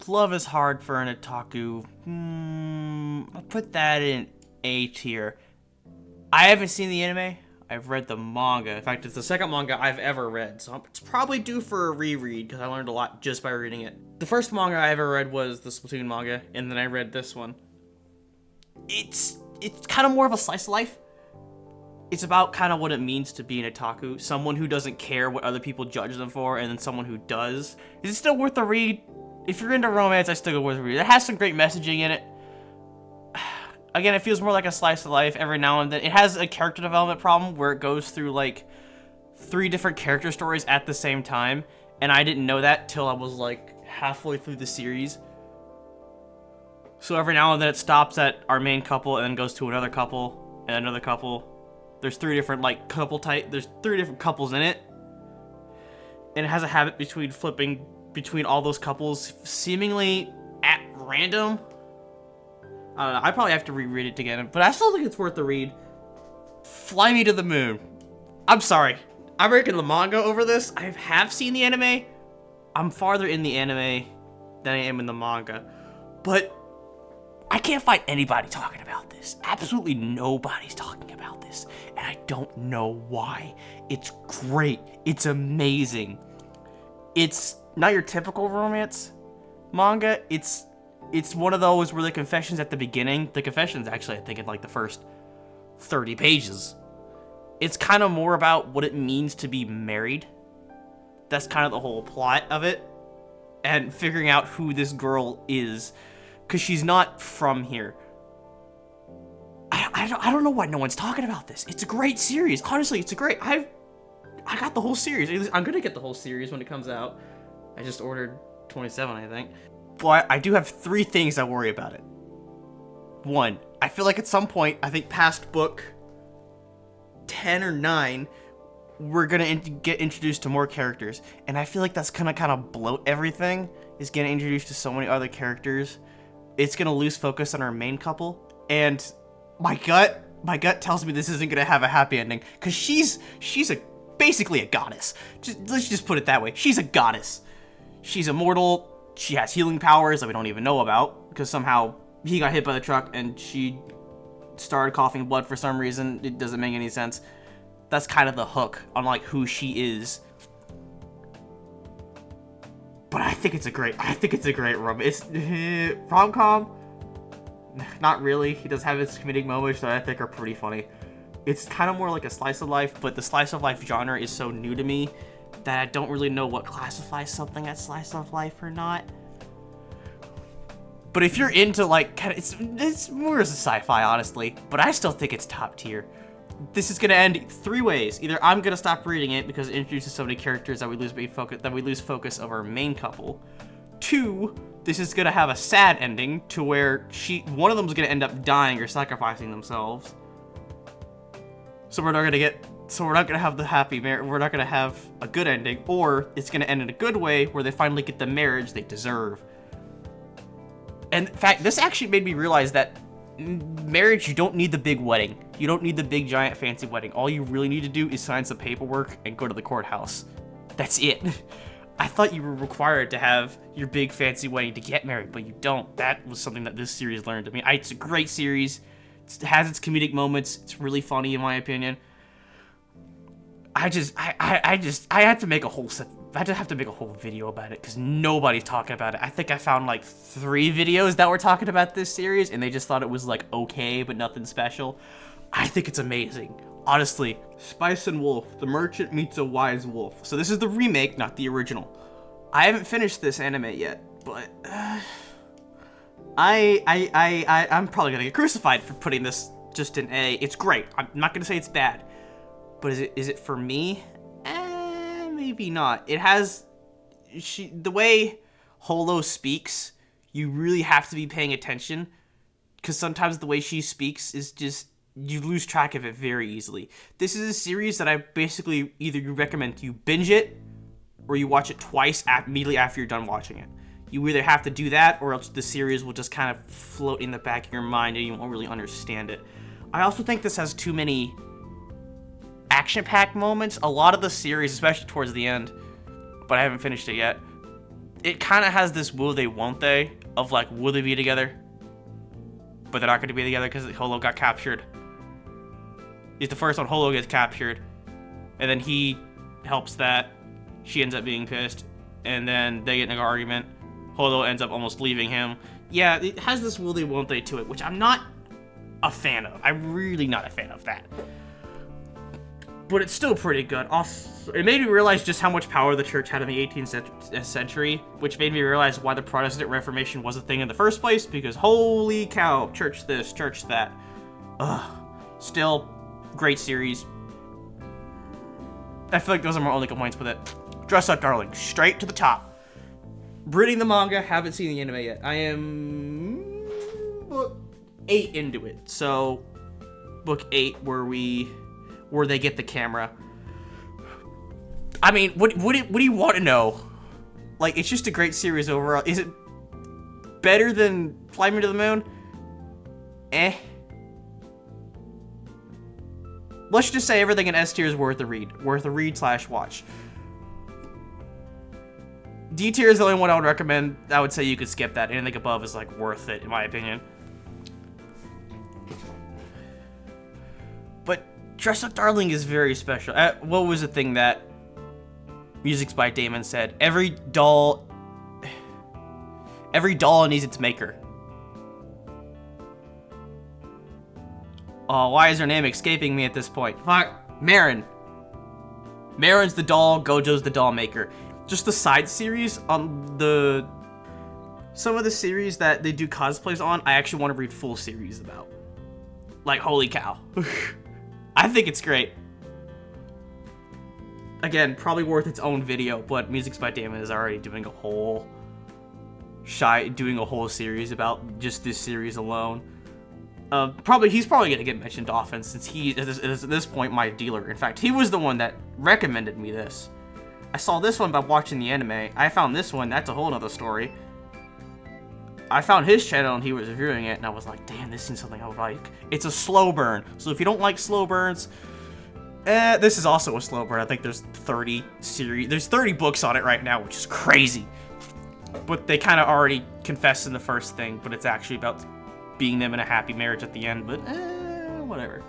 Love is hard for an otaku. I'll put that in A tier. I haven't seen the anime. I've read the manga. In fact, it's the second manga I've ever read, so it's probably due for a reread because I learned a lot just by reading it. The first manga I ever read was the Splatoon manga, and then I read this one. It's kind of more of a slice of life. It's about kind of what it means to be an otaku, someone who doesn't care what other people judge them for, and then someone who does. Is it still worth the read? If you're into romance, I still go worth the read. It has some great messaging in it. Again, it feels more like a slice of life every now and then. It has a character development problem where it goes through like 3 different character stories at the same time, and I didn't know that till I was like halfway through the series. So every now and then it stops at our main couple and then goes to another couple and another couple. There's 3 different like there's 3 different couples in it. And it has a habit between flipping between all those couples seemingly at random. I don't know, I probably have to reread it again, but I still think it's worth the read. Fly Me to the Moon. I'm sorry. I'm ranking the manga over this. I have seen the anime. I'm farther in the anime than I am in the manga. But I can't find anybody talking about this. Absolutely nobody's talking about this. And I don't know why. It's great. It's amazing. It's not your typical romance manga. It's one of those where the confessions at the beginning, the confessions actually I think in like the first 30 pages. It's kind of more about what it means to be married. That's kind of the whole plot of it. And figuring out who this girl is. Because she's not from here. I don't know why no one's talking about this. It's a great series. Honestly, it's a great... I got the whole series. I'm going to get the whole series when it comes out. I just ordered 27, I think. But I do have 3 things I worry about it. 1, I feel like at some point, I think past book 10 or 9, we're going to get introduced to more characters. And I feel like that's going to kind of bloat everything. Is getting introduced to so many other characters. It's going to lose focus on our main couple. And my gut tells me this isn't going to have a happy ending. Because she's basically a goddess. Let's just put it that way. She's a goddess. She's immortal. She has healing powers that we don't even know about. Because somehow he got hit by the truck and she started coughing blood for some reason. It doesn't make any sense. That's kind of the hook on like who she is. But I think it's a great rom-com. Not really. He does have his comedic moments that I think are pretty funny. It's kind of more like a slice of life, but the slice of life genre is so new to me that I don't really know what classifies something as slice of life or not. But if you're into like, it's more as a sci-fi, honestly. But I still think it's top tier. This is gonna end 3 ways. Either I'm gonna stop reading it because it introduces so many characters that we lose focus of our main couple. 2, this is gonna have a sad ending to where one of them's gonna end up dying or sacrificing themselves. So we're not gonna have the happy marriage. We're not gonna have a good ending, or it's gonna end in a good way where they finally get the marriage they deserve. And in fact, this actually made me realize that marriage, you don't need the big wedding. You don't need the big giant fancy wedding. All you really need to do is sign some paperwork and go to the courthouse. That's it. I thought you were required to have your big fancy wedding to get married, but you don't. That was something that this series learned to me. It's a great series. It has its comedic moments. It's really funny in my opinion. I had to make a whole video about it because nobody's talking about it. I think I found like 3 videos that were talking about this series and they just thought it was like okay, but nothing special. I think it's amazing. Honestly, Spice and Wolf, the merchant meets a wise wolf. So this is the remake, not the original. I haven't finished this anime yet, but I'm probably gonna get crucified for putting this just in A. It's great. I'm not gonna say it's bad, but is it for me? Maybe not. It has the way Holo speaks. You really have to be paying attention because sometimes the way she speaks is just. You lose track of it very easily. This is a series that I basically either recommend you binge it or you watch it twice immediately after you're done watching it. You either have to do that or else the series will just kind of float in the back of your mind and you won't really understand it. I also think this has too many action-packed moments. A lot of the series, especially towards the end, but I haven't finished it yet, it kind of has this will they, won't they, of like, will they be together? But they're not going to be together because Holo got captured. He's the first one. Holo gets captured. And then he helps that. She ends up being pissed. And then they get in an argument. Holo ends up almost leaving him. Yeah, it has this will they, won't they to it, which I'm not a fan of. I'm really not a fan of that. But it's still pretty good. Also, it made me realize just how much power the church had in the 18th century, which made me realize why the Protestant Reformation was a thing in the first place, because holy cow, church this, church that. Ugh. Still, great series. I feel like those are my only complaints with it. Dress Up Darling, straight to the top. Reading the manga, haven't seen the anime yet. I am book 8 into it. So, book 8 where they get the camera. I mean, what do you want to know? Like, it's just a great series overall. Is it better than Fly Me to the Moon? Eh. Let's just say everything in S tier is worth a read / watch. D tier is the only one I would recommend. I would say you could skip that. Anything above is like worth it, in my opinion. But Dress Up Darling is very special. What was the thing that Music's by Damon said? Every doll needs its maker. Oh, why is her name escaping me at this point? Fuck, Marin. Marin's the doll, Gojo's the doll maker. Just the side series on some of the series that they do cosplays on, I actually want to read full series about. Like, holy cow. I think it's great. Again, probably worth its own video, but Music's by Damon is already doing a whole series about just this series alone. He's probably gonna get mentioned often since he is at this point my dealer. In fact, he was the one that recommended me this. I saw this one by watching the anime. I found this one. That's a whole nother story. I found his channel and he was reviewing it, and I was like, damn, this seems something I would like. It's a slow burn. So if you don't like slow burns, this is also a slow burn. I think there's 30 books on it right now, which is crazy. But they kind of already confessed in the first thing, but it's actually about being them in a happy marriage at the end, but whatever.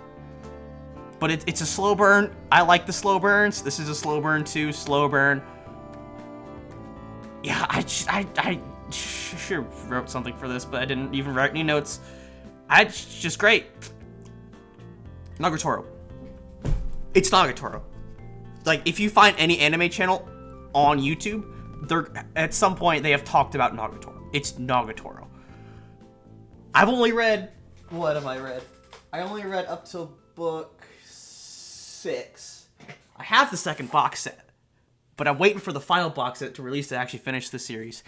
But it's a slow burn. I like the slow burns. This is a slow burn too. Slow burn. Yeah, I should have wrote something for this, but I didn't even write any notes. It's just great. Nagatoro. It's Nagatoro. Like, if you find any anime channel on YouTube, at some point they have talked about Nagatoro. It's Nagatoro. I've only read... What have I read? I only read up till book 6. I have the second box set, but I'm waiting for the final box set to release to actually finish the series.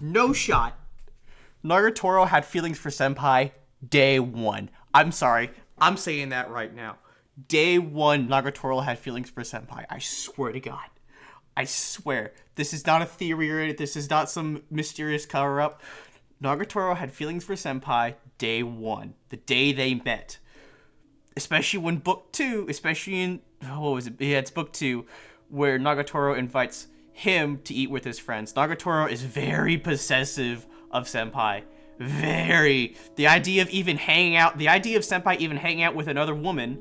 No shot. Nagatoro had feelings for Senpai day 1. I'm sorry. I'm saying that right now. Day 1, Nagatoro had feelings for Senpai. I swear to God. I swear. This is not a theory or anything. This is not some mysterious cover-up. Nagatoro had feelings for Senpai day 1. The day they met. Especially when book 2, especially in... what was it? Yeah, it's book 2, where Nagatoro invites him to eat with his friends. Nagatoro is very possessive of Senpai. Very. The idea of Senpai even hanging out with another woman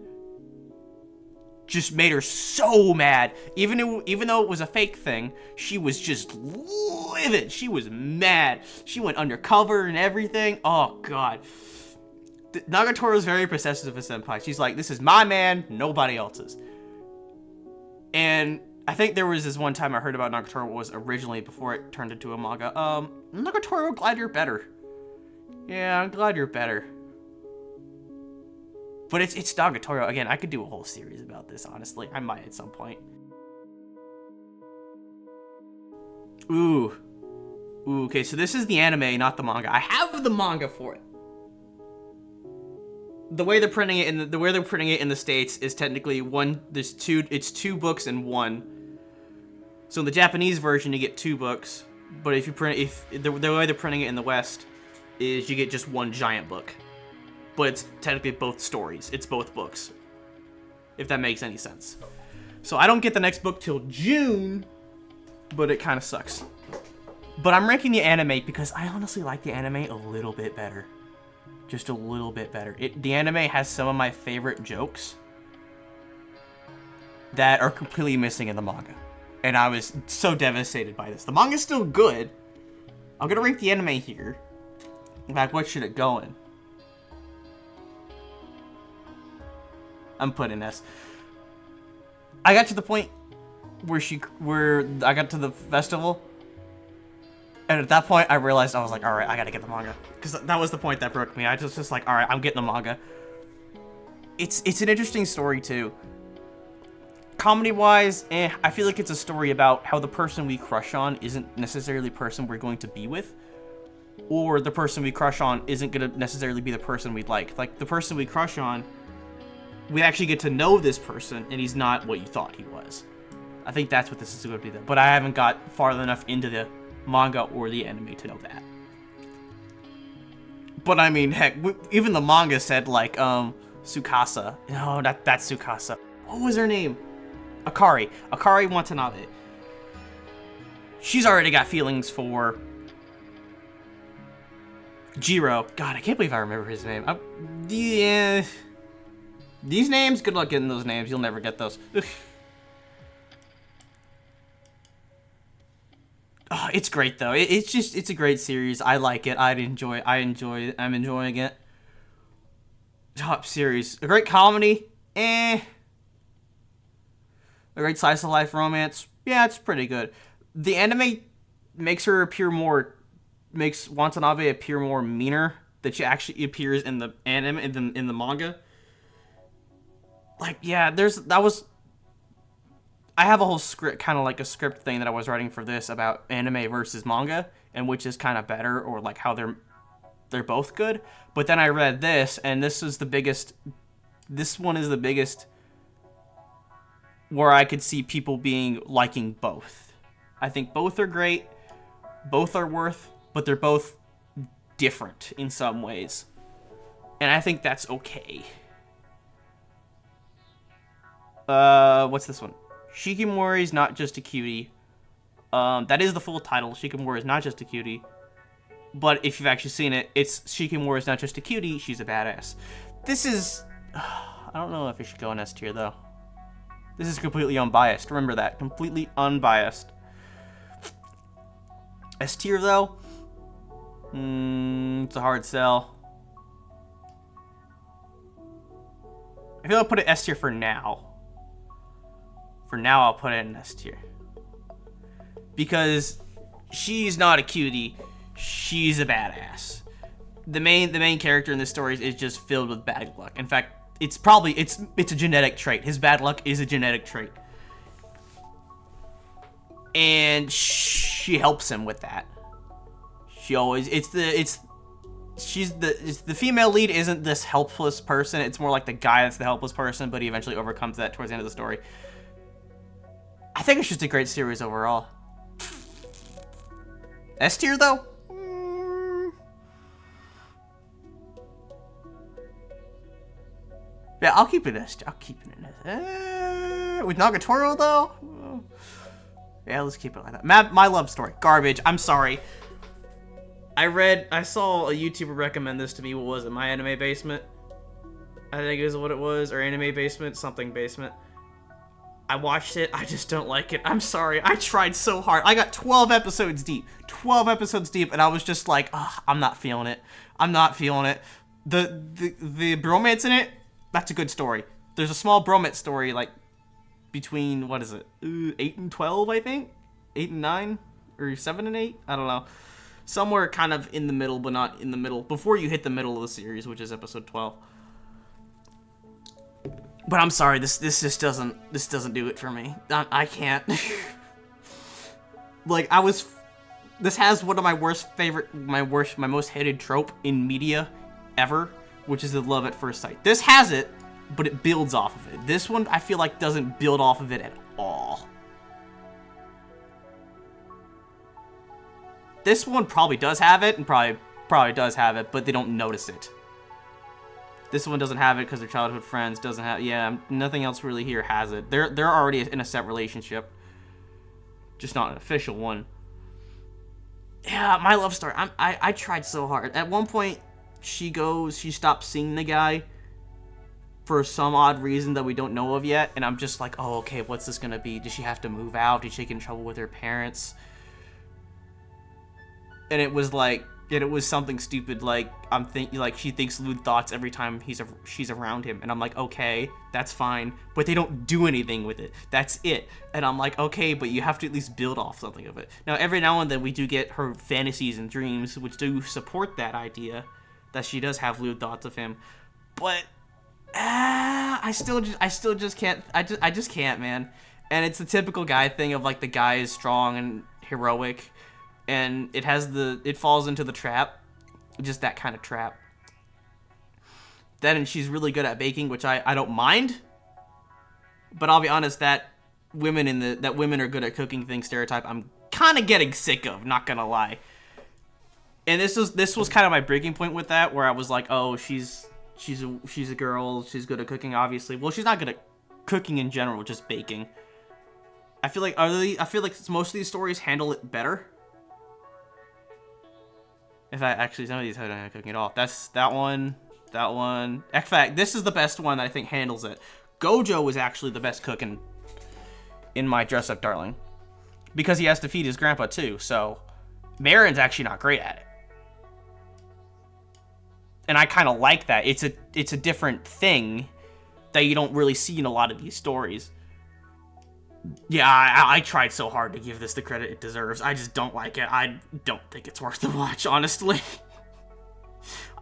just made her so mad. Even though it was a fake thing, she was just livid. She was mad. She went undercover and everything. Oh, God. Nagatoro is very possessive of Senpai. She's like, this is my man, nobody else's. And I think there was this one time I heard about Nagatoro was originally before it turned into a manga. Nagatoro, glad you're better. Yeah, I'm glad you're better. But it's Nagatoro. Again, I could do a whole series about this, honestly. I might at some point. Ooh, okay, so this is the anime, not the manga. I have the manga for it. The way they're printing it in the States is technically it's 2 books in 1. So in the Japanese version you get 2 books, but the way they're printing it in the West is you get just 1 giant book. But it's technically both stories. It's both books. If that makes any sense. So I don't get the next book till June, but it kind of sucks. But I'm ranking the anime because I honestly like the anime a little bit better. Just a little bit better. The anime has some of my favorite jokes that are completely missing in the manga. And I was so devastated by this. The manga's still good. I'm gonna rank the anime here. In fact, what should it go in? I'm putting S. I got to the point where I got to the festival, and at that point I realized, I was like, all right, I gotta get the manga, because that was the point that broke me. I just like, all right, I'm getting the manga. It's an interesting story too. Comedy wise, I feel like it's a story about how the person we crush on isn't necessarily the person we're going to be with, or the person we crush on isn't gonna necessarily be the person we'd like. Like, the person we crush on, we actually get to know this person, and he's not what you thought he was. I think that's what this is going to be, though. But I haven't got far enough into the manga or the anime to know that. But I mean, heck, even the manga said, like, Tsukasa. No, that's Tsukasa. What was her name? Akari Watanabe. She's already got feelings for Jiro. God, I can't believe I remember his name. Yeah. These names, good luck getting those names. You'll never get those. Oh, it's great though. It's a great series. I like it. I'm enjoying it. Top series. A great comedy. A great slice of life romance. Yeah, it's pretty good. The anime makes Watanabe appear more meaner than she actually appears in the anime, in the manga. Like, yeah, I have a whole script, kind of like a script thing that I was writing for this about anime versus manga, and which is kind of better, or like how they're both good. But then I read this, and this one is the biggest where I could see people liking both. I think both are great, both are worth, but they're both different in some ways. And I think that's okay. What's this one? Shikimori's not just a cutie. That is the full title. Shikimori is not just a cutie. But if you've actually seen it, it's Shikimori is not just a cutie, she's a badass. This is... I don't know if it should go in S tier, though. This is completely unbiased. Remember that. Completely unbiased. S tier, though? It's a hard sell. I feel I'll put it S tier for now. For now, I'll put it in S tier. Because she's not a cutie. She's a badass. The main character in this story is just filled with bad luck. In fact, it's a genetic trait. His bad luck is a genetic trait. And she helps him with that. She always the female lead isn't this helpless person. It's more like the guy that's the helpless person, but he eventually overcomes that towards the end of the story. I think it's just a great series overall. S tier, though? Yeah, I'll keep it S tier. I'll keep it in S. With Nagatoro, though? Yeah, let's keep it like that. My love story. Garbage. I'm sorry. I saw a YouTuber recommend this to me. What was it? My Anime Basement? I think is what it was. Or Anime Basement? Something Basement. I watched it. I just don't like it. I'm sorry. I tried so hard. I got 12 episodes deep. 12 episodes deep, and I was just like, I'm not feeling it. I'm not feeling it. The bromance in it, that's a good story. There's a small bromance story, like, between, what is it? 8 and 12, I think? 8 and 9? Or 7 and 8? I don't know. Somewhere kind of in the middle, but not in the middle. Before you hit the middle of the series, which is episode 12. But I'm sorry, this just doesn't do it for me. I can't. Like, this has one of my my most hated trope in media ever, which is the love at first sight. This has it, but it builds off of it. This one, I feel like, doesn't build off of it at all. This one probably does have it, and probably does have it, but they don't notice it. This one doesn't have it because their childhood friends doesn't have. Yeah, nothing else really here has it. They're already in a set relationship, just not an official one. Yeah, my love story. I tried so hard. At one point, she stops seeing the guy for some odd reason that we don't know of yet, and I'm just like, oh, okay, what's this gonna be? Does she have to move out? Did she get in trouble with her parents? And it was like, and it was something stupid like she thinks lewd thoughts every time she's around him, and I'm like, okay, that's fine, but they don't do anything with it. That's it. And I'm like, okay, but you have to at least build off something of it. Now, every now and then we do get her fantasies and dreams, which do support that idea that she does have lewd thoughts of him, but I still just can't. I just can't, man. And it's the typical guy thing of like the guy is strong and heroic, and it falls into the trap, just that kind of trap. Then she's really good at baking, which I don't mind. But I'll be honest, that women are good at cooking thing stereotype, I'm kind of getting sick of, not gonna lie. And this was kind of my breaking point with that, where I was like, oh, she's a girl, she's good at cooking, obviously. Well, she's not good at cooking in general, just baking. I feel like most of these stories handle it better. If I actually, some of these have cooking at all. That's that one. In fact, this is the best one that I think handles it. Gojo is actually the best cook in my Dress Up Darling, because he has to feed his grandpa too. So Marin's actually not great at it, and I kind of like that. It's a different thing that you don't really see in a lot of these stories. Yeah, I tried so hard to give this the credit it deserves. I just don't like it. I don't think it's worth the watch, honestly.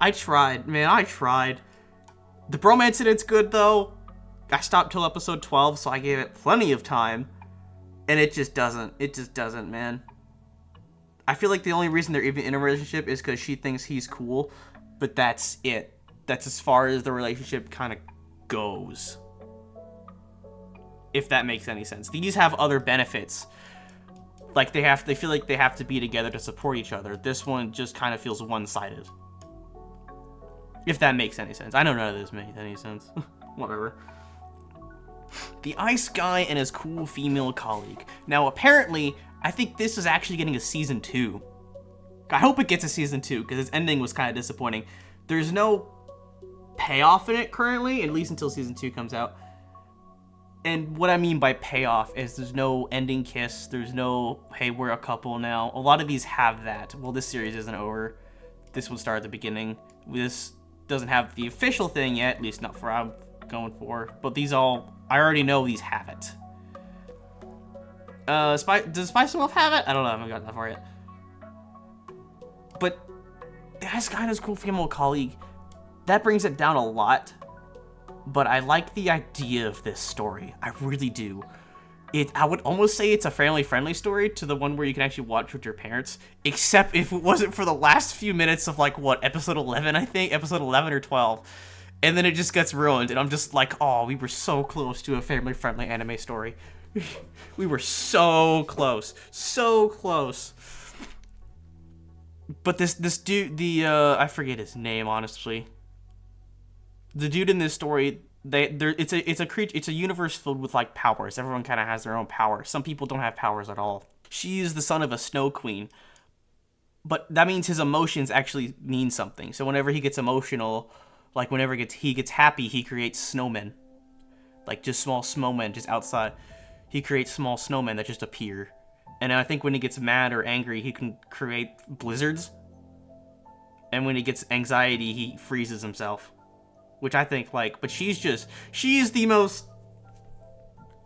I tried, man. I tried. The bromance incident's good, though. I stopped till episode 12, so I gave it plenty of time. And it just doesn't. It just doesn't, man. I feel like the only reason they're even in a relationship is because she thinks he's cool. But that's it. That's as far as the relationship kind of goes. If that makes any sense. These have other benefits. Like they feel like they have to be together to support each other. This one just kind of feels one-sided. If that makes any sense. I know none of this makes any sense. Whatever. The Ice Guy and his cool female colleague. Now, apparently, I think this is actually getting a season 2. I hope it gets a season 2, because its ending was kind of disappointing. There's no payoff in it currently, at least until season 2 comes out. And what I mean by payoff is there's no ending kiss, there's no, hey, we're a couple now. A lot of these have that. Well, this series isn't over. This will start at the beginning. This doesn't have the official thing yet, at least not for what I'm going for. But these all, I already know these have it. Does Spice Wolf have it? I don't know, I haven't gotten that far yet. But that's kind of cool female colleague. That brings it down a lot. But I like the idea of this story. I really do. I would almost say it's a family-friendly story to the one where you can actually watch with your parents. Except if it wasn't for the last few minutes of, like, what, episode 11, I think? Episode 11 or 12. And then it just gets ruined. And I'm just like, oh, we were so close to a family-friendly anime story. We were so close. So close. But this dude, I forget his name, honestly. The dude in this story, it's a universe filled with like powers. Everyone kind of has their own power. Some people don't have powers at all. She is the son of a snow queen, but that means his emotions actually mean something. So whenever he gets emotional, like whenever he gets happy, he creates snowmen, like just small snowmen just outside. He creates small snowmen that just appear. And I think when he gets mad or angry, he can create blizzards. And when he gets anxiety, he freezes himself. Which I think, like, but she's the most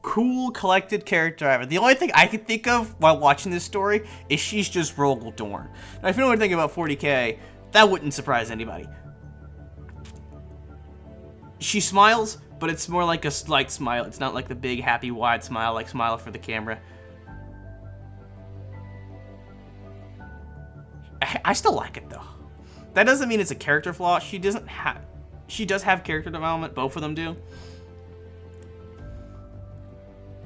cool, collected character ever. The only thing I can think of while watching this story is she's just Rogel Dorn. Now, if you know anything about 40k, that wouldn't surprise anybody. She smiles, but it's more like a slight smile. It's not like the big, happy, wide smile, like smile for the camera. I still like it, though. That doesn't mean it's a character flaw. She does have character development, both of them do.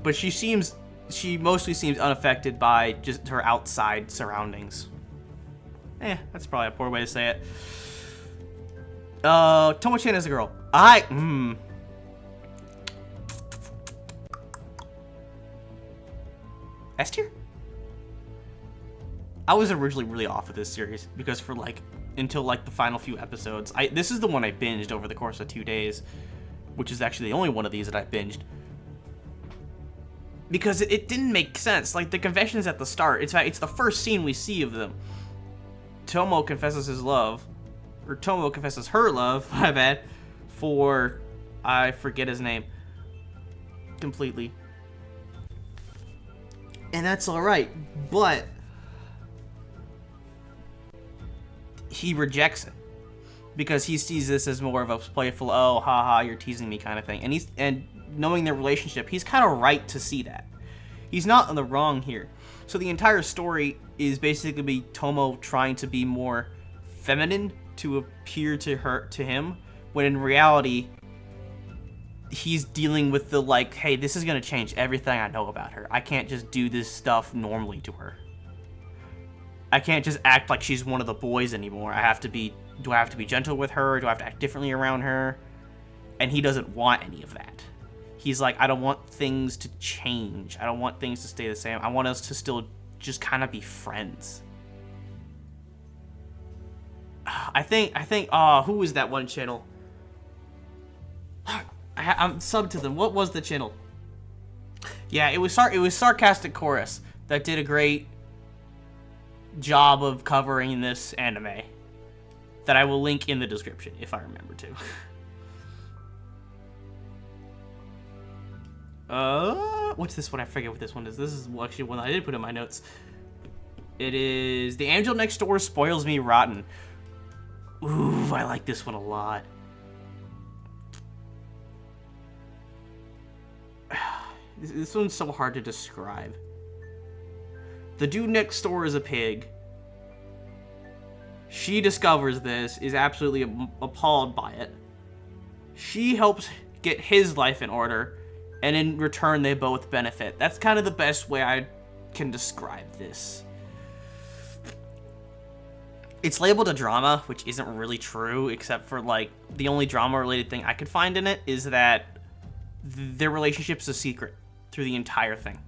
But she mostly seems unaffected by just her outside surroundings. That's probably a poor way to say it. Tomo-chan is a girl. S tier? I was originally really off with this series because for like until like the final few episodes, this is the one I binged over the course of 2 days, which is actually the only one of these that I binged. Because it didn't make sense. Like, the confession's at the start. It's the first scene we see of them. Tomo confesses his love, or Tomo confesses her love, my bad, for, I forget his name completely. And that's alright, but he rejects it. Because he sees this as more of a playful, oh, haha, you're teasing me kind of thing. And knowing their relationship, he's kind of right to see that. He's not in the wrong here. So the entire story is basically Tomo trying to be more feminine to appear to him, when in reality, he's dealing with the like, hey, this is going to change everything I know about her. I can't just do this stuff normally to her. I can't just act like she's one of the boys anymore. Do I have to be gentle with her? Do I have to act differently around her? And he doesn't want any of that. He's like, I don't want things to change. I don't want things to stay the same. I want us to still just kind of be friends. I think, who was that one channel? I'm subbed to them. What was the channel? Yeah, it was Sarcastic Chorus that did a great job of covering this anime that I will link in the description if I remember to. What's this one? I forget what this one is. This is actually one I did put in my notes. It is The Angel Next Door Spoils Me Rotten. Ooh, I like this one a lot. This one's so hard to describe. The dude next door is a pig. She discovers this, is absolutely appalled by it. She helps get his life in order, and in return they both benefit. That's kind of the best way I can describe this. It's labeled a drama, which isn't really true, except for like the only drama related thing I could find in it is that their relationship's a secret through the entire thing.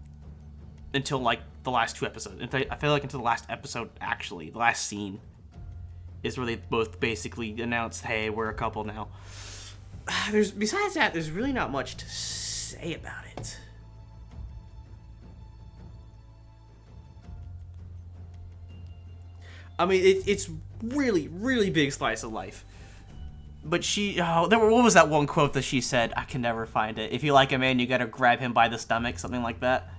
Until like the last 2 episodes. I feel like until the last episode, actually, the last scene is where they both basically announced, hey, we're a couple now. Besides that, there's really not much to say about it. I mean, it's really, really big slice of life. But what was that one quote that she said? I can never find it. If you like a man, you gotta grab him by the stomach, something like that.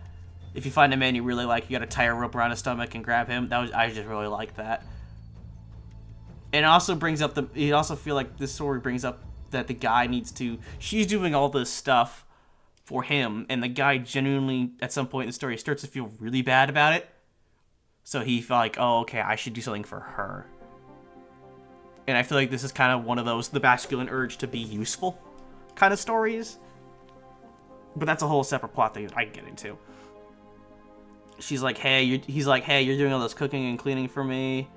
If you find a man you really like, you gotta tie a rope around his stomach and grab him. I just really like that. And it also brings up you also feel like this story brings up that the guy she's doing all this stuff for him, and the guy genuinely, at some point in the story, starts to feel really bad about it. So he felt like, oh, okay, I should do something for her. And I feel like this is kind of one of those, the masculine urge to be useful kind of stories. But that's a whole separate plot thing that I can get into. She's like, he's like, hey, you're doing all this cooking and cleaning for me.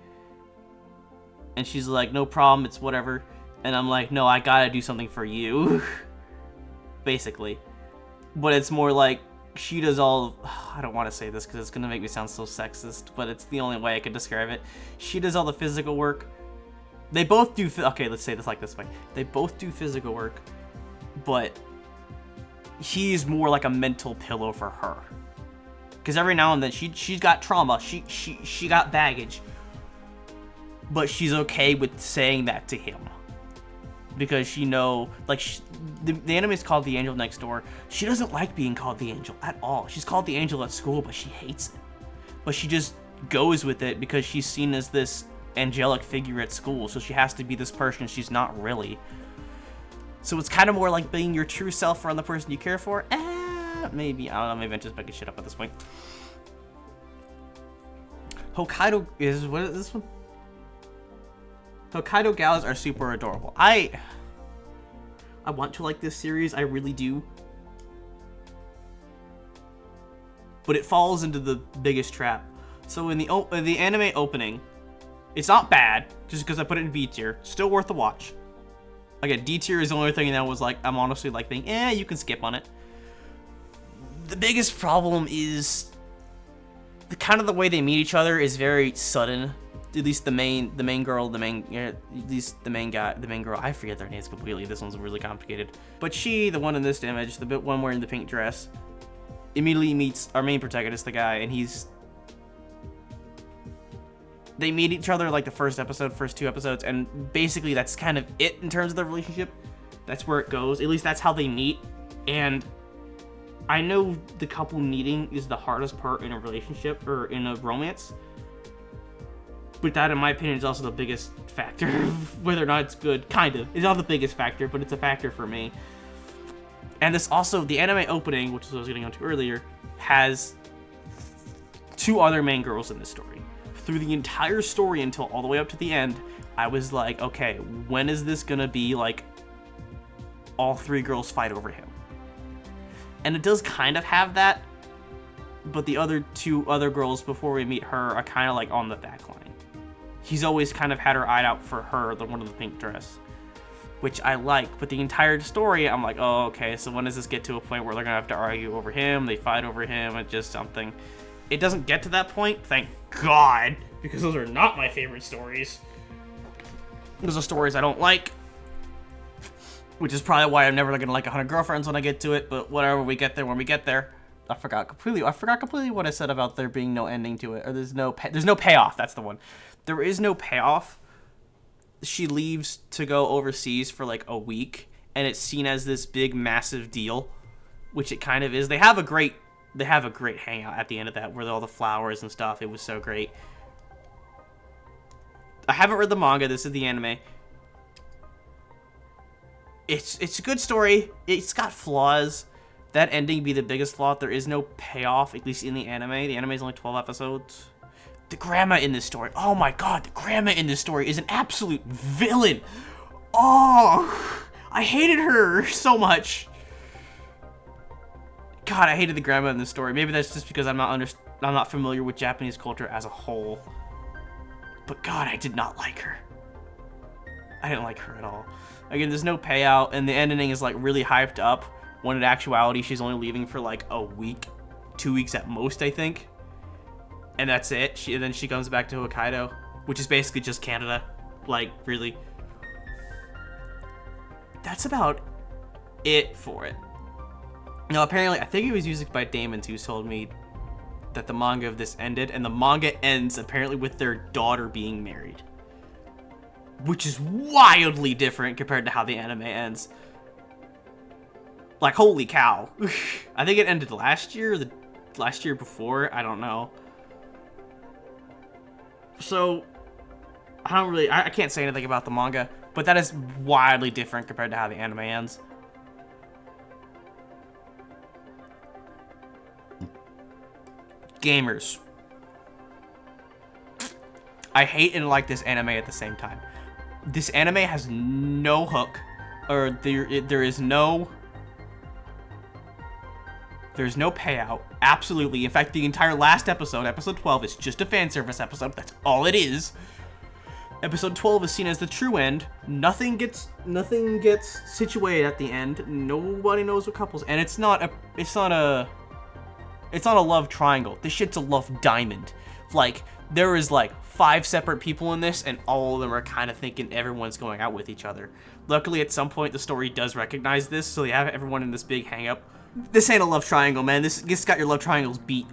And she's like, no problem, it's whatever. And I'm like, no, I gotta do something for you. Basically. But it's more like, she does all, I don't want to say this because it's going to make me sound so sexist, but it's the only way I could describe it. She does all the physical work. They both do, okay, let's say this like this way. They both do physical work, but he's more like a mental pillow for her. Because every now and then, she's got trauma, she got baggage, but she's okay with saying that to him. Because the anime is called The Angel Next Door. She doesn't like being called the Angel at all. She's called the Angel at school, but she hates it. But she just goes with it because she's seen as this angelic figure at school, so she has to be this person she's not really. So it's kind of more like being your true self around the person you care for. Maybe, I don't know, maybe I'm just making shit up at this point. Hokkaido is, what is this one? Hokkaido gals are super adorable. I want to like this series, I really do. But it falls into the biggest trap. So in the anime opening, it's not bad, just because I put it in B tier. Still worth the watch. Again, D tier is the only thing that was like, I'm honestly like thinking, you can skip on it. The biggest problem is kind of the way they meet each other is very sudden. At least the main girl, at least the main guy, the main girl. I forget their names completely. This one's really complicated. But she, the one in this image, the one wearing the pink dress, immediately meets our main protagonist, the guy, and they meet each other like the first 2 episodes, and basically that's kind of it in terms of the relationship. That's where it goes. At least that's how they meet. And I know the couple meeting is the hardest part in a relationship or in a romance. But that, in my opinion, is also the biggest factor of whether or not it's good. Kind of. It's not the biggest factor, but it's a factor for me. And this also, the anime opening, which is what I was getting onto earlier, has 2 other main girls in this story. Through the entire story until all the way up to the end, I was like, okay, when is this gonna be like all 3 girls fight over him? And it does kind of have that, but the other 2 other girls before we meet her are kind of like on the back line. He's always kind of had her eyed out for her, the one in the pink dress, which I like. But the entire story, I'm like, oh, okay, so when does this get to a point where they're gonna have to argue over him, they fight over him, it's just something. It doesn't get to that point, thank God, because those are not my favorite stories. Those are stories I don't like, which is probably why I'm never gonna like 100 Girlfriends when I get to it, but whatever, we get there when we get there. I forgot completely what I said about there being no ending to it, or there's no payoff, that's the one. There is no payoff. She leaves to go overseas for like a week, and it's seen as this big, massive deal, which it kind of is. They have a great hangout at the end of that, where all the flowers and stuff. It was so great. I haven't read the manga. This is the anime. It's a good story. It's got flaws. That ending be the biggest flaw. There is no payoff, at least in the anime. The anime is only 12 episodes. The grandma in this story. Oh my God, the grandma in this story is an absolute villain. Oh, I hated her so much. God, I hated the grandma in this story. Maybe that's just because I'm not familiar with Japanese culture as a whole. But God, I did not like her. I didn't like her at all. Again, there's no payout, and the ending is like really hyped up, when in actuality she's only leaving for like a week, 2 weeks at most, I think. And that's it. And then she comes back to Hokkaido, which is basically just Canada. Like, really. That's about it for it. Now, apparently, I think it was music by Damon who told me that the manga of this ended, and the manga ends apparently with their daughter being married, which is wildly different compared to how the anime ends. Like, holy cow. I think it ended last year, or the last year before, I don't know. So, I can't say anything about the manga, but that is wildly different compared to how the anime ends. Gamers. I hate and like this anime at the same time. This anime has no hook, or there's no payout. Absolutely. In fact, the entire last episode, episode 12, is just a fan service episode. That's all it is. Episode 12 is seen as the true end. Nothing gets situated at the end. Nobody knows what couples, and it's not a love triangle. This shit's a love diamond. Like, there is like 5 separate people in this, and all of them are kind of thinking everyone's going out with each other. Luckily, at some point, the story does recognize this, so they have everyone in this big hang-up. This ain't a love triangle, man. This got your love triangles beat.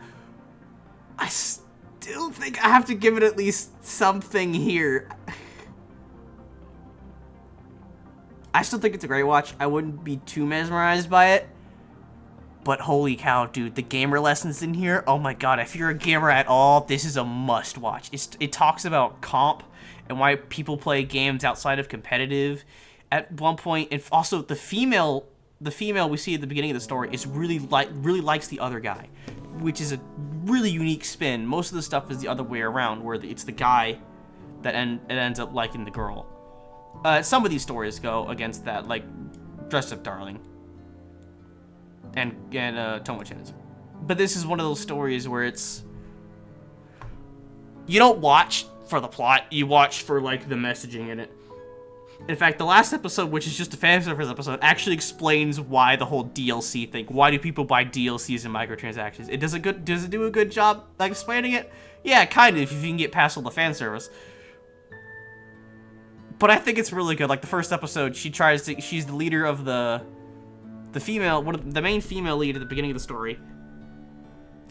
I still think I have to give it at least something here. I still think it's a great watch. I wouldn't be too mesmerized by it. But holy cow, dude, the gamer lessons in here, oh my God, if you're a gamer at all, this is a must watch. It talks about comp and why people play games outside of competitive. At one point, and also the female we see at the beginning of the story is really likes the other guy, which is a really unique spin. Most of the stuff is the other way around, where it's the guy that ends up liking the girl. Some of these stories go against that, like Dress Up Darling and Tomo-chan's. But this is one of those stories where it's, you don't watch for the plot, you watch for like the messaging in it. In fact, the last episode, which is just a fan service episode, actually explains why the whole DLC thing. Why do people buy DLCs and microtransactions? Does it do a good job like explaining it? Yeah, kind of, if you can get past all the fan service. But I think it's really good. Like the first episode, she's the leader of the main female lead at the beginning of the story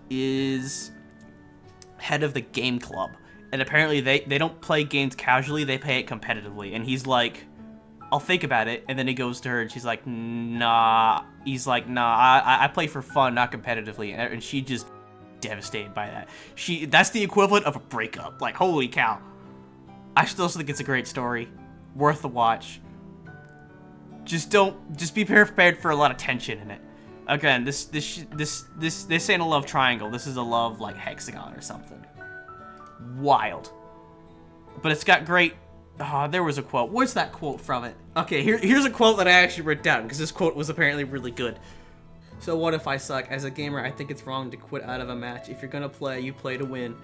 is head of the game club. And apparently they don't play games casually, they play it competitively. And he's like, I'll think about it. And then he goes to her and she's like, nah. He's like, nah, I play for fun, not competitively. And she just devastated by that. That's the equivalent of a breakup. Like, holy cow. I still think it's a great story. Worth the watch. Just be prepared for a lot of tension in it. Again, this ain't a love triangle. This is a love, like, hexagon or something. Wild. But it's got great... Oh, there was a quote. Where's that quote from it? Okay, here's a quote that I actually wrote down, because this quote was apparently really good. So what if I suck? As a gamer, I think it's wrong to quit out of a match. If you're gonna play, you play to win.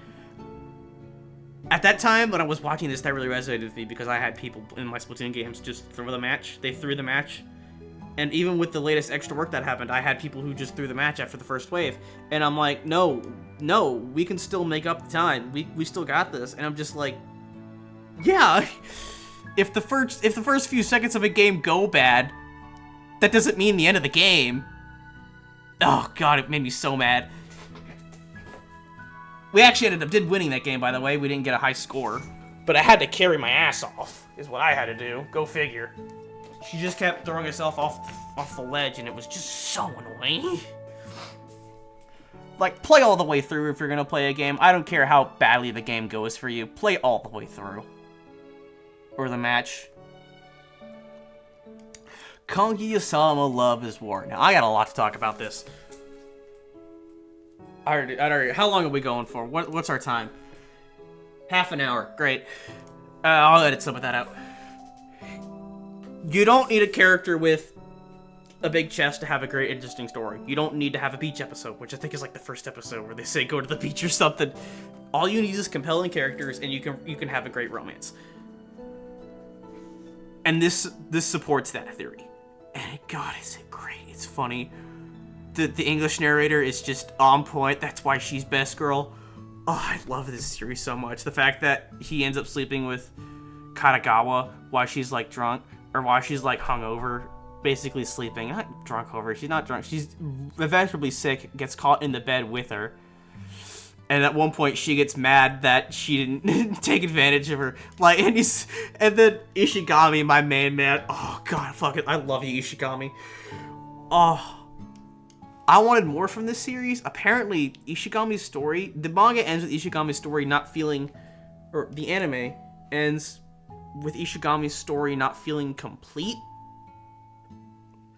At that time, when I was watching this, that really resonated with me, because I had people in my Splatoon games just throw the match. They threw the match. And even with the latest extra work that happened, I had people who just threw the match after the first wave. And I'm like, no, we can still make up the time. We still got this. And I'm just like, yeah. If the first few seconds of a game go bad, that doesn't mean the end of the game. Oh god, it made me so mad. We actually ended up winning that game, by the way. We didn't get a high score. But I had to carry my ass off, is what I had to do. Go figure. She just kept throwing herself off the ledge, and it was just so annoying. Like, play all the way through if you're gonna play a game. I don't care how badly the game goes for you. Play all the way through. Or the match. Kaguya-sama Love is War. Now, I got a lot to talk about this. I already, how long are we going for? What's our time? Half an hour. Great. I'll edit some of that out. You don't need a character with a big chest to have a great, interesting story. You don't need to have a beach episode, which I think is like the first episode where they say go to the beach or something. All you need is compelling characters, and you can have a great romance. And this supports that theory. And God, is it great? It's funny. The English narrator is just on point. That's why she's best girl. Oh, I love this series so much. The fact that he ends up sleeping with Katagawa while she's like drunk, or while she's like hungover, basically sleeping. Not drunk over. She's not drunk. She's eventually sick, gets caught in the bed with her. And at one point, she gets mad that she didn't take advantage of her. Like, and then Ishigami, my main man. Oh god, fuck it. I love you, Ishigami. Oh. I wanted more from this series. Apparently, Ishigami's story, the manga ends with Ishigami's story not feeling, or the anime ends with Ishigami's story not feeling complete.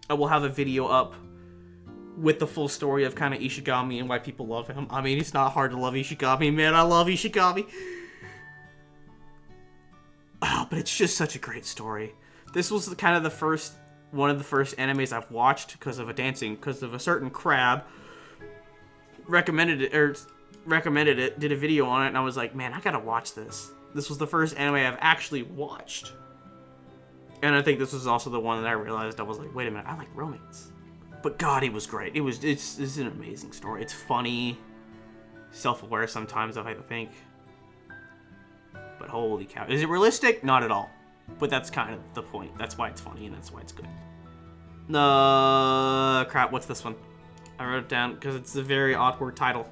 I will have a video up with the full story of kind of Ishigami and why people love him. I mean, it's not hard to love Ishigami, man. I love Ishigami. Oh, but it's just such a great story. This was kind of one of the first animes I've watched because of a certain crab recommended it, did a video on it, and I was like, man, I gotta watch this. This was the first anime I've actually watched. And I think this was also the one that I realized I was like, wait a minute, I like romance. But God, it was great. It's an amazing story. It's funny, self-aware sometimes, I think. But holy cow. Is it realistic? Not at all. But that's kind of the point. That's why it's funny, and that's why it's good. Crap, what's this one? I wrote it down because it's a very awkward title.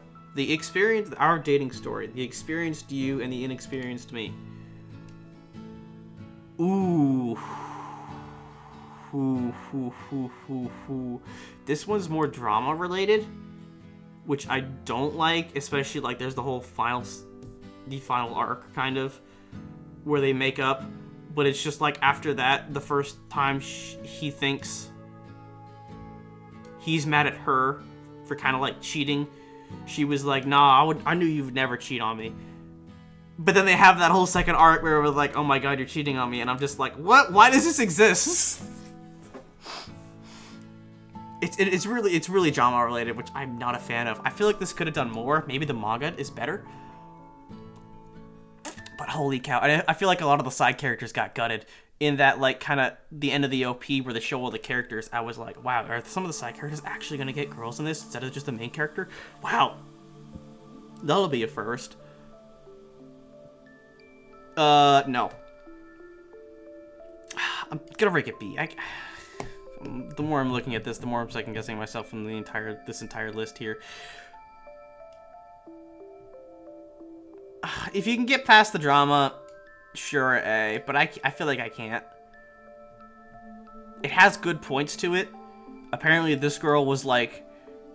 Our dating story. The experienced you and the inexperienced me. Ooh. This one's more drama related, which I don't like, especially like there's the whole final arc kind of where they make up, but it's just like after that, the first time he thinks he's mad at her for kind of like cheating, she was like, nah, I knew you would never cheat on me. But then they have that whole second arc where we're like, oh my god, you're cheating on me, and I'm just like, what? Why does this exist? It's really drama related, which I'm not a fan of. I feel like this could have done more. Maybe the manga is better. But holy cow, I feel like a lot of the side characters got gutted. in that, like, kind of the end of the OP where they show all the characters, I was like, wow, are some of the side characters actually going to get girls in this instead of just the main character? Wow. That'll be a first. No. I'm gonna rank it B. The more I'm looking at this, the more I'm second guessing myself from this entire list here. If you can get past the drama, sure, A, but I feel like I can't. It has good points to it. Apparently this girl was like,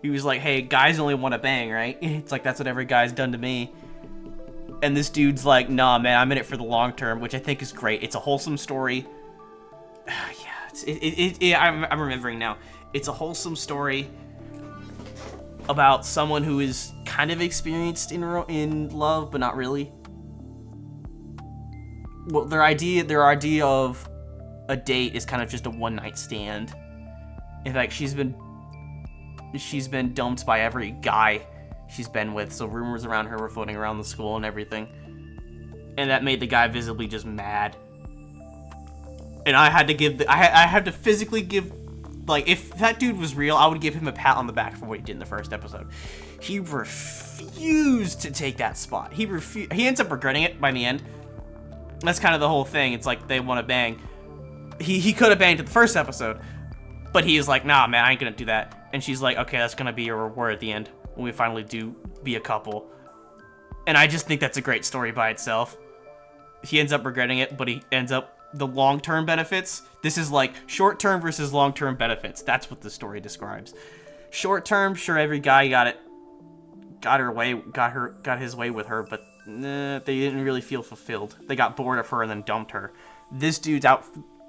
he was like, hey, guys only want to bang, right? It's like, that's what every guy's done to me. And this dude's like, nah, man, I'm in it for the long term, which I think is great. It's a wholesome story. Yeah, I'm remembering now. It's a wholesome story about someone who is kind of experienced in love, but not really. Well, their idea of a date is kind of just a one-night stand. In fact, she's been dumped by every guy she's been with, so rumors around her were floating around the school and everything. And that made the guy visibly just mad. And I had to I had to physically give, like, if that dude was real, I would give him a pat on the back for what he did in the first episode. He refused to take that spot. He ends up regretting it by the end. That's kind of the whole thing. It's like they want to bang. He could have banged in the first episode, but he was like, nah, man, I ain't gonna do that. And she's like, okay, that's gonna be your reward at the end when we finally do be a couple. And I just think that's a great story by itself. He ends up regretting it, but he ends up the long-term benefits. This is like short-term versus long-term benefits. That's what the story describes. Short-term, sure, every guy got his way with her, but nah, they didn't really feel fulfilled. They got bored of her and then dumped her. This dude's out,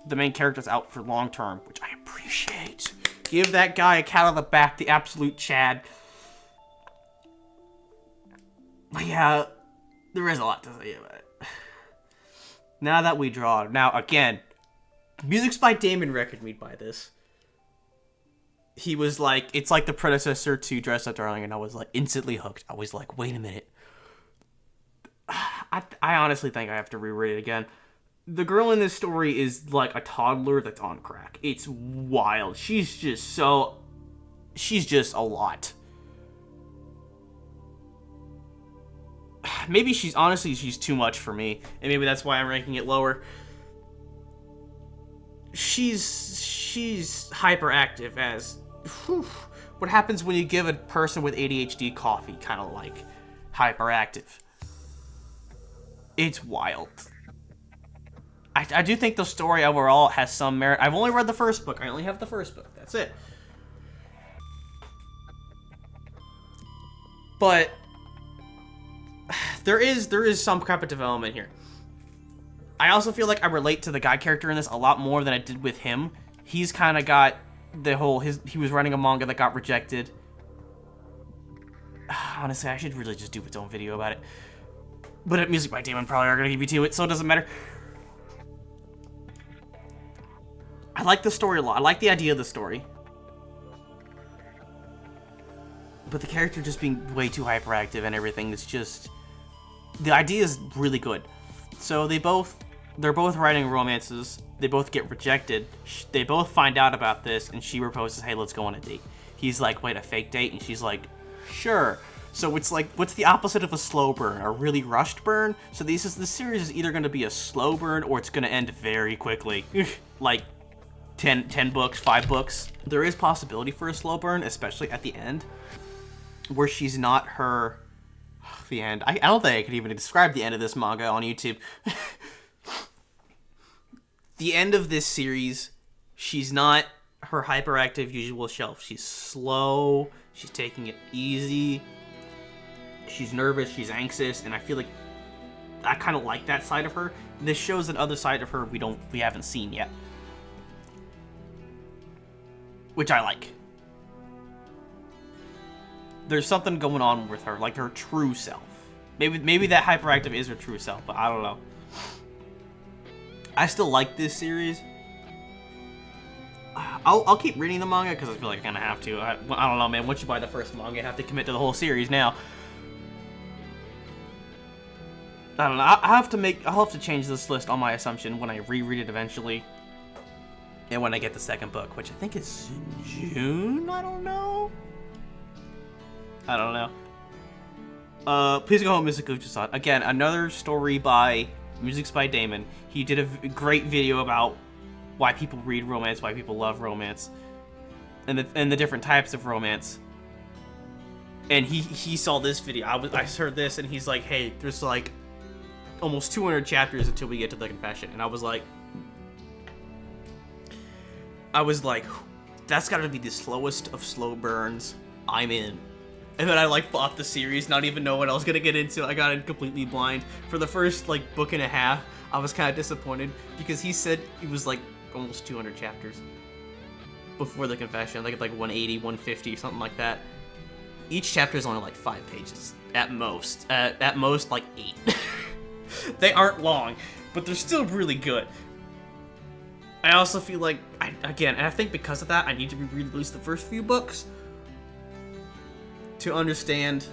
the main character's out for long-term, which I appreciate. Give that guy a cat on the back, the absolute Chad. But yeah, there is a lot to say about it. Now that we draw, now again, music's by Damon Record Mead by this. He was like, it's like the predecessor to Dress Up Darling, and I was like instantly hooked. I was like, wait a minute. I honestly think I have to reread it again. The girl in this story is like a toddler that's on crack. It's wild. She's just a lot. Maybe she's too much for me, and maybe that's why I'm ranking it lower. She's hyperactive as what happens when you give a person with ADHD coffee, kind of like hyperactive. It's wild. I do think the story overall has some merit. I've only read the first book. I only have the first book. That's it. But there is some character development here. I also feel like I relate to the guy character in this a lot more than I did with him. He's kind of got the whole, he was writing a manga that got rejected. Honestly, I should really just do its own video about it. But music by Damon probably are going to give you to it, so it doesn't matter. I like the story a lot. I like the idea of the story. But the character just being way too hyperactive and everything is just... The idea is really good. So they're both writing romances. They both get rejected. They both find out about this, and she proposes, hey, let's go on a date. He's like, wait, a fake date? And she's like, sure. So it's like, what's the opposite of a slow burn? A really rushed burn? So this series is either going to be a slow burn, or it's going to end very quickly. Like 10 books, 5 books. There is possibility for a slow burn, especially at the end, where she's not her... The end. I don't think I could even describe the end of this manga on YouTube. The end of this series, she's not her hyperactive usual self. She's slow. She's taking it easy. She's nervous. She's anxious. And I feel like I kind of like that side of her. This shows an other side of her we haven't seen yet, which I like. There's something going on with her, like her true self. Maybe that hyperactive is her true self, but I don't know. I still like this series. I'll keep reading the manga because I feel like I kind of have to. I don't know, man. Once you buy the first manga, you have to commit to the whole series now. I don't know. I'll have to change this list on my assumption when I reread it eventually. And when I get the second book, which I think is in June? I don't know. Please Go Home, Mr. Kuchi-san. Again, another story by... Music's by Damon. He did a great video about why people read romance, why people love romance, and the different types of romance. And he saw this video. I heard this, and he's like, hey, there's like almost 200 chapters until we get to the confession. And I was like, that's gotta be the slowest of slow burns. I'm in. And then I like bought the series, not even knowing what I was gonna get into. I got in completely blind. For the first like book and a half, I was kind of disappointed because he said it was like almost 200 chapters before the confession, like 180, 150, something like that. Each chapter is only like 5 pages at most. At most like 8. They aren't long, but they're still really good. I also feel like, and I think because of that, I need to reread at least the first few books to understand.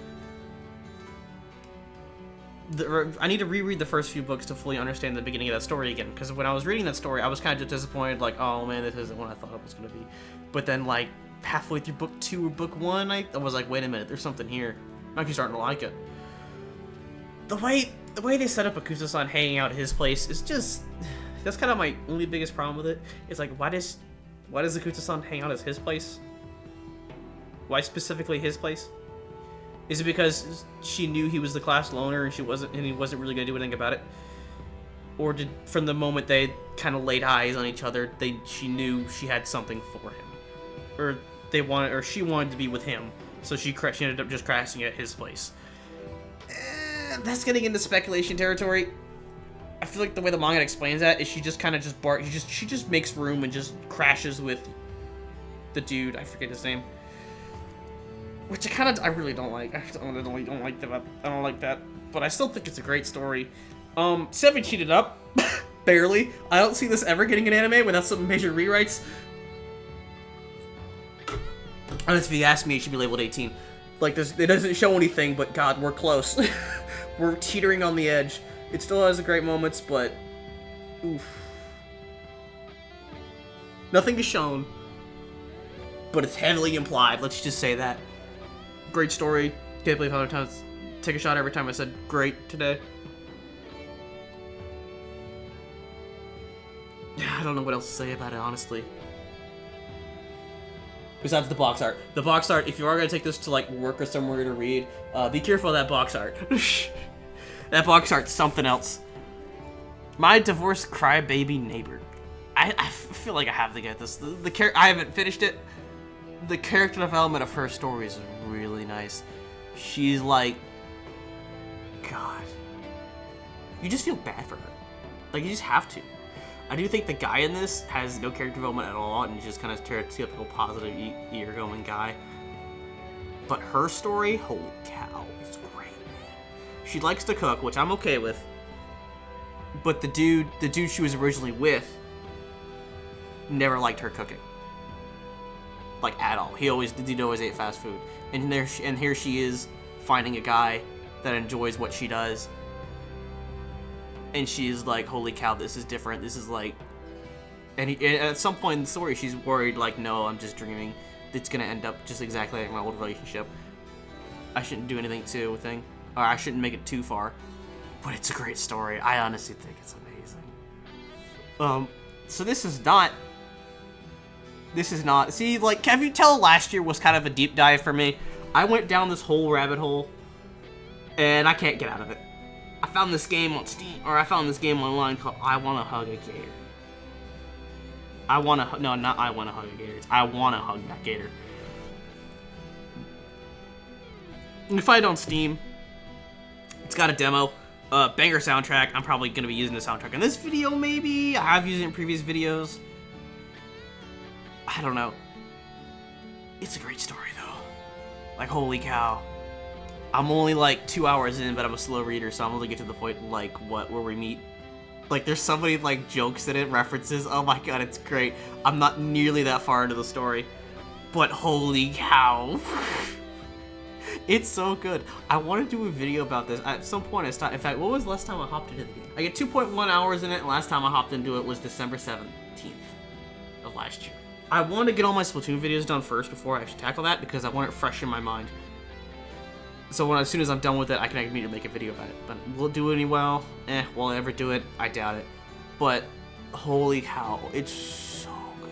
I need to reread the first few books to fully understand the beginning of that story again. Because when I was reading that story, I was kind of just disappointed, like, oh man, this isn't what I thought it was going to be. But then, like, halfway through book 2 or book 1, I was like, wait a minute, there's something here. I'm actually starting to like it. The way they set up Akusa-san hanging out at his place is just... That's kind of my only biggest problem with it. It's like, why does Akusa-san hang out at his place? Why specifically his place? Is it because she knew he was the class loner and he wasn't really gonna do anything about it? Or did, from the moment they kind of laid eyes on each other, she knew she had something for him, or she wanted to be with him, so she ended up just crashing at his place. That's getting into speculation territory. I feel like the way the manga explains that is she just kind of she just makes room and just crashes with the dude. I forget his name. Which I really don't like. I don't like that. But I still think it's a great story. Seven cheated up. Barely. I don't see this ever getting an anime without some major rewrites. Unless if you ask me, it should be labeled 18. Like, it doesn't show anything, but God, we're close. We're teetering on the edge. It still has great moments, but... Oof. Nothing is shown. But it's heavily implied, let's just say that. Great story. Can't believe how many times take a shot every time I said great today. I don't know what else to say about it, honestly. Besides the box art. The box art, if you are going to take this to like work or somewhere to read, be careful of that box art. That box art's something else. My divorced crybaby neighbor. I feel like I have to get this. I haven't finished it. The character development of her story is really nice. She's like... God. You just feel bad for her. Like, you just have to. I do think the guy in this has no character development at all, and he's just kind of stereotypical positive, easygoing guy. But her story, holy cow, it's great, man. She likes to cook, which I'm okay with. But the dude she was originally with never liked her cooking. Like, at all. He always ate fast food. And here she is, finding a guy that enjoys what she does. And she's like, holy cow, this is different. This is like... And at some point in the story, she's worried, like, no, I'm just dreaming. It's gonna end up just exactly like my old relationship. I shouldn't do anything too thing. Or I shouldn't make it too far. But it's a great story. I honestly think it's amazing. So this is not... See, like, can you tell last year was kind of a deep dive for me? I went down this whole rabbit hole, and I can't get out of it. I found this game on Steam, or I found this game online called I Wanna Hug a Gator. No, not I Wanna Hug a Gator. It's I Wanna Hug That Gator. You can find it on Steam. It's got a demo. Banger soundtrack. I'm probably going to be using the soundtrack in this video, maybe. I have used it in previous videos. I don't know. It's a great story, though. Like, holy cow. I'm only, like, 2 hours in, but I'm a slow reader, so I'm only get to the point, like, where we meet. Like, there's so many, like, jokes in it, references. Oh my god, it's great. I'm not nearly that far into the story. But holy cow. It's so good. I want to do a video about this. At some point I stopped. In fact, what was the last time I hopped into the game? I get 2.1 hours in it, and last time I hopped into it was December 17th of last year. I want to get all my Splatoon videos done first before I actually tackle that, because I want it fresh in my mind. So as soon as I'm done with it, I can immediately make a video about it. But will it do any well? Will I ever do it? I doubt it. But holy cow, it's so good.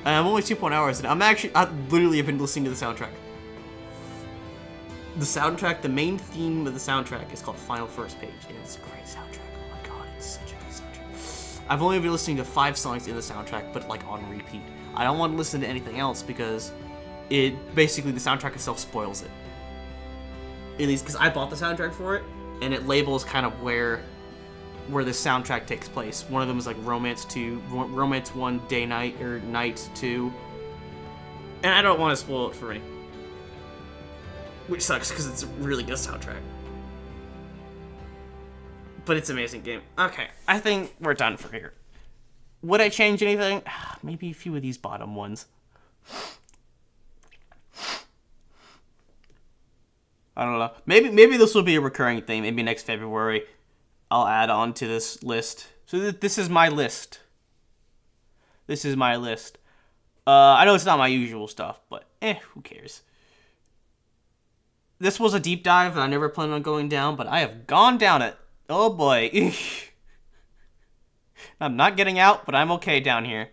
And I'm only 2.0 hours in. I literally have been listening to the soundtrack. The soundtrack, the main theme of the soundtrack is called Final First Page, and it's a great soundtrack. Oh my god, it's such a good soundtrack. I've only been listening to 5 songs in the soundtrack, but like on repeat. I don't want to listen to anything else because basically the soundtrack itself spoils it. At least because I bought the soundtrack for it, and it labels kind of where the soundtrack takes place. One of them is like Romance 1, Day Night, or Night 2. And I don't want to spoil it for any. Which sucks, because it's a really good soundtrack. But it's an amazing game. Okay, I think we're done for here. Would I change anything? Maybe a few of these bottom ones. I don't know. Maybe this will be a recurring thing. Maybe next February I'll add on to this list. So this is my list. This is my list. I know it's not my usual stuff, but who cares? This was a deep dive that I never planned on going down, but I have gone down it. Oh boy. I'm not getting out, but I'm okay down here.